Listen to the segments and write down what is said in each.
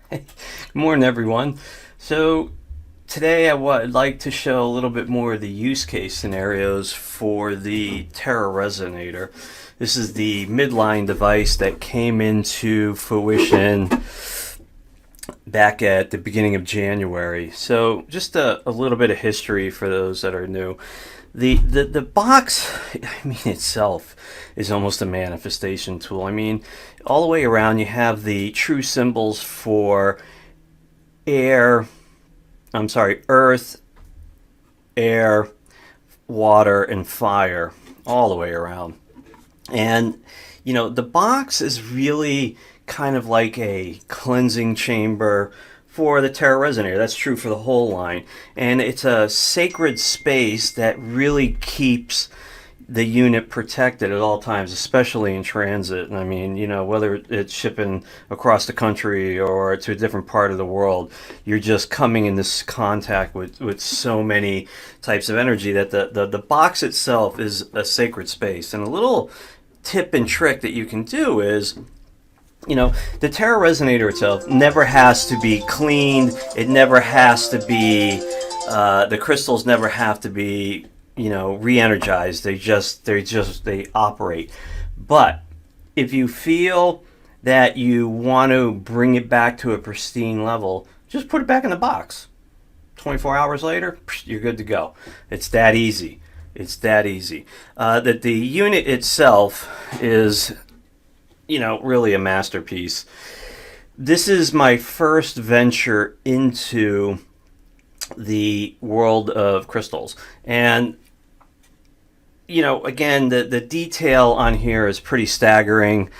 Good morning, everyone. So today I would like to show a little bit more of the use case scenarios for the Terra Resonator. This is the midline device that came into fruition back at the beginning of January. So just a little bit of history for those that are new. The box, I mean, itself is almost a manifestation tool. I mean, all the way around you have the true symbols for air, earth, air, water, and fire, all the way around. And, the box is really kind of like a cleansing chamber for the Terra Resonator. That's true for the whole line. And it's a sacred space that really keeps the unit protected at all times, especially in transit. I mean, whether it's shipping across the country or to a different part of the world, you're just coming in this contact with so many types of energy that the box itself is a sacred space. And a little tip and trick that you can do is, the Terra Resonator itself never has to be cleaned. It never has to be, the crystals never have to be, re-energized. They operate. But if you feel that you want to bring it back to a pristine level, just put it back in the box. 24 hours later, you're good to go. It's that easy. It's that easy. That the unit itself is, really a masterpiece. This is my first venture into the world of crystals. And, again, the detail on here is pretty staggering.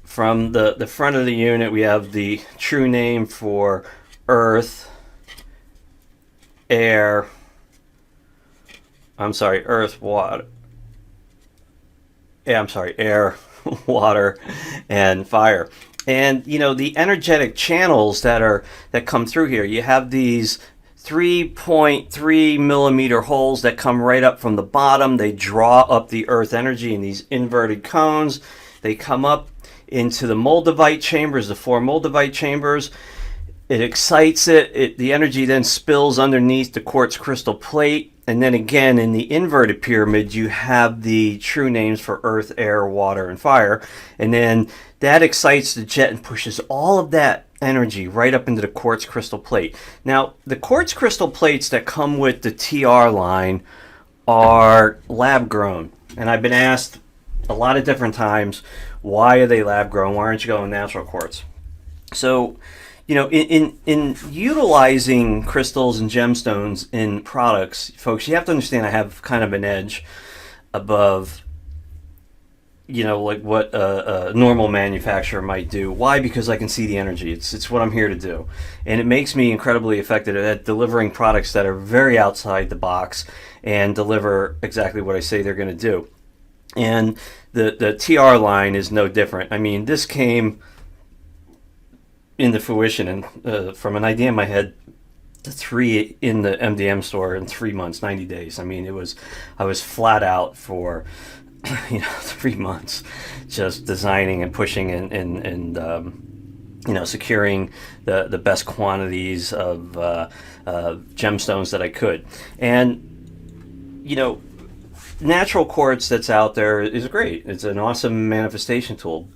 From the front of the unit, we have the true name for earth, air, earth, water. Yeah, air, water, and fire. And the energetic channels that come through here. You have these 3.3 millimeter holes that come right up from the bottom. They draw up the earth energy in these inverted cones. They come up into the moldavite chambers, the four moldavite chambers. It excites it. The energy then spills underneath the quartz crystal plate. And then again, in the inverted pyramid, you have the true names for earth, air, water, and fire. And then that excites the jet and pushes all of that energy right up into the quartz crystal plate. Now, the quartz crystal plates that come with the TR line are lab grown. And I've been asked a lot of different times, why are they lab grown? Why aren't you going natural quartz? So, in utilizing crystals and gemstones in products, folks, you have to understand I have kind of an edge above, like what a normal manufacturer might do. Why? Because I can see the energy. It's what I'm here to do. And it makes me incredibly effective at delivering products that are very outside the box and deliver exactly what I say they're going to do. And the TR line is no different. I mean, this came into fruition and from an idea in my head to three in the MDM store in 3 months, 90 days. I mean, I was flat out for 3 months just designing and pushing and securing the best quantities of gemstones that I could. And natural quartz that's out there is great. It's an awesome manifestation tool,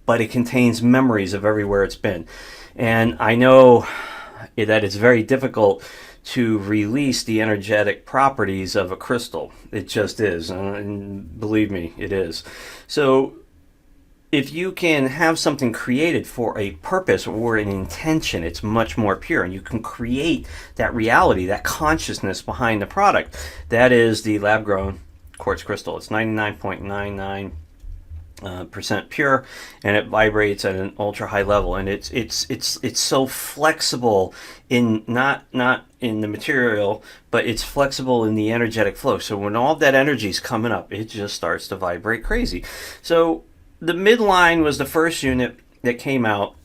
but it contains memories of everywhere it's been. And I know that it's very difficult to release the energetic properties of a crystal. It just is. And believe me, it is. So if you can have something created for a purpose or an intention, it's much more pure. And you can create that reality, that consciousness behind the product. That is the lab-grown quartz crystal. It's 99.99% percent pure, and it vibrates at an ultra high level, and it's so flexible in not in the material, but it's flexible in the energetic flow. So when all that energy is coming up, it just starts to vibrate crazy. So the midline was the first unit that came out,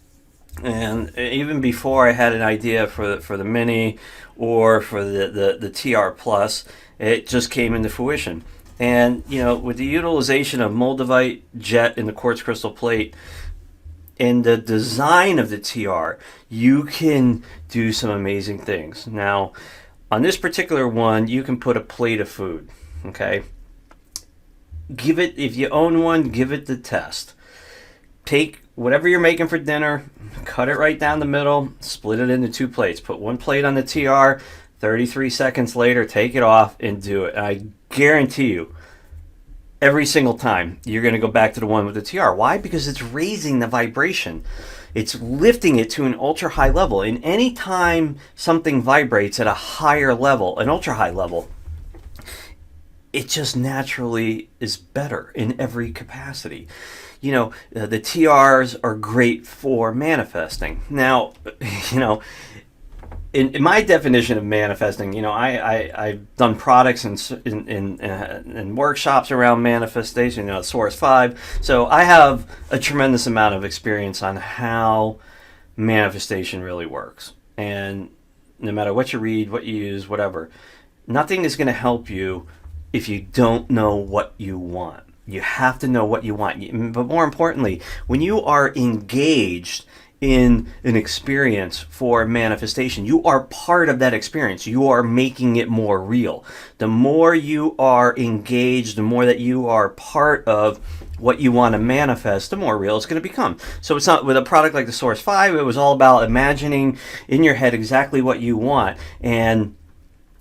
and even before I had an idea for the mini or for the TR plus, it just came into fruition. And with the utilization of moldavite jet in the quartz crystal plate, in the design of the TR, you can do some amazing things. Now, on this particular one, you can put a plate of food, okay? Give it, if you own one, give it the test. Take whatever you're making for dinner, cut it right down the middle, split it into 2 plates. Put 1 plate on the TR, 33 seconds later, take it off and do it. And I guarantee you, every single time, you're going to go back to the one with the TR. Why? Because it's raising the vibration. It's lifting it to an ultra high level. And any time something vibrates at a higher level, an ultra high level, it just naturally is better in every capacity. You know, the TRs are great for manifesting. Now, you know, in my definition of manifesting, you know, I've done products and workshops around manifestation, you know, Source 5. So I have a tremendous amount of experience on how manifestation really works. And no matter what you read, what you use, whatever, nothing is going to help you if you don't know what you want. You have to know what you want. But more importantly, when you are engaged in an experience for manifestation, you are part of that experience. You are making it more real. The more you are engaged, the more that you are part of what you want to manifest, the more real it's going to become. So it's not with a product like the Source 5, it was all about imagining in your head exactly what you want. And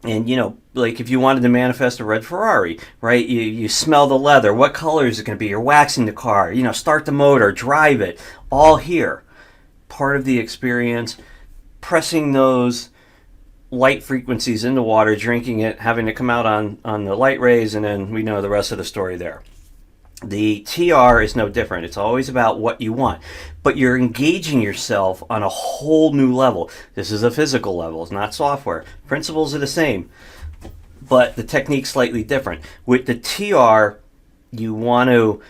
you know, like if you wanted to manifest a red Ferrari, right? You smell the leather. What color is it going to be? You're waxing the car. You know, start the motor, drive it. All here. Part of the experience. Pressing those light frequencies in the water, drinking it, having to come out on the light rays, and then we know the rest of the story there. The TR is no different. It's always about what you want. But you're engaging yourself on a whole new level. This is a physical level. It's not software. Principles are the same, but the technique's slightly different. With the TR, you want to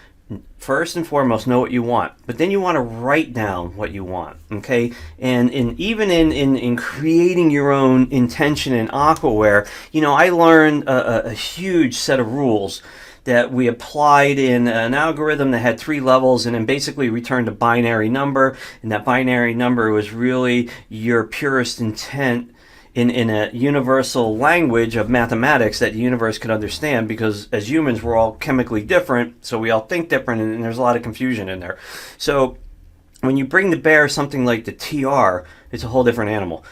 first and foremost know what you want, but then you want to write down what you want, okay? And even in creating your own intention in Aquaware, you know, I learned a huge set of rules that we applied in an algorithm that had 3 levels and then basically returned a binary number. And that binary number was really your purest intent in a universal language of mathematics that the universe could understand, because as humans we're all chemically different, so we all think different, and there's a lot of confusion in there. So when you bring to bear something like the TR, it's a whole different animal.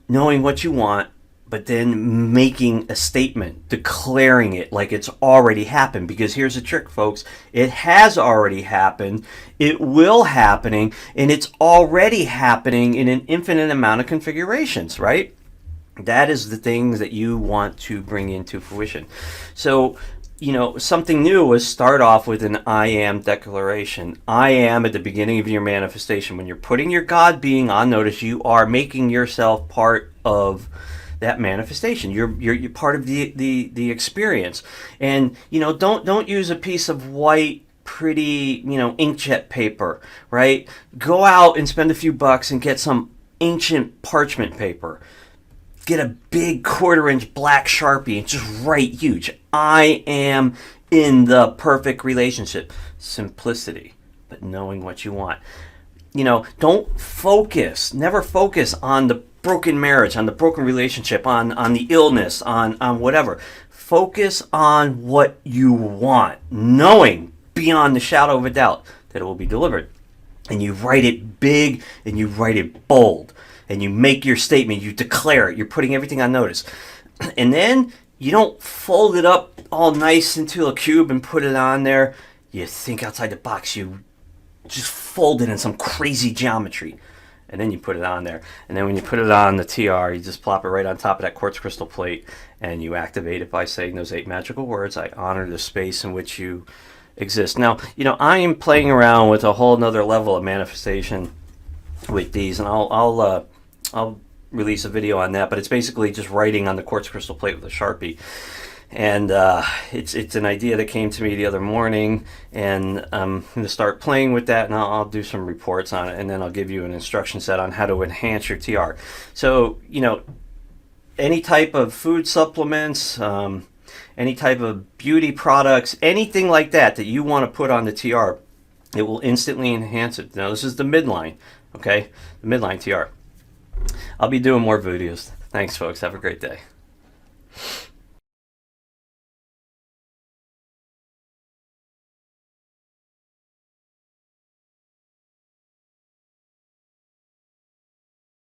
Knowing what you want, but then making a statement, declaring it like it's already happened. Because here's the trick, folks. It has already happened, it will happening, and it's already happening in an infinite amount of configurations, right? That is the things that you want to bring into fruition. So, you know, something new was start off with an I am declaration. I am at the beginning of your manifestation. When you're putting your God being on notice, you are making yourself part of that manifestation. You're part of the experience. And you know, don't use a piece of white pretty, you know, inkjet paper, right? Go out and spend a few bucks and get some ancient parchment paper. Get a big 1/4-inch black Sharpie and just write huge. I am in the perfect relationship. Simplicity, but knowing what you want. You know, don't focus, never focus on the broken marriage, on the broken relationship, on the illness, on whatever. Focus on what you want, knowing beyond the shadow of a doubt that it will be delivered. And you write it big and you write it bold. And you make your statement, you declare it, you're putting everything on notice. And then you don't fold it up all nice into a cube and put it on there. You think outside the box, you just fold it in some crazy geometry. And then you put it on there. And then when you put it on the TR, you just plop it right on top of that quartz crystal plate, and you activate it by saying those 8 magical words. I honor the space in which you exist. Now, you know, I am playing around with a whole nother level of manifestation with these, and I'll release a video on that, but it's basically just writing on the quartz crystal plate with a Sharpie. And it's an idea that came to me the other morning, and I'm going to start playing with that, and I'll do some reports on it, and then I'll give you an instruction set on how to enhance your TR. So, you know, any type of food supplements, any type of beauty products, anything like that that you want to put on the TR, It will instantly enhance it. Now this is the midline, okay? The midline TR. I'll be doing more videos. Thanks folks, have a great day.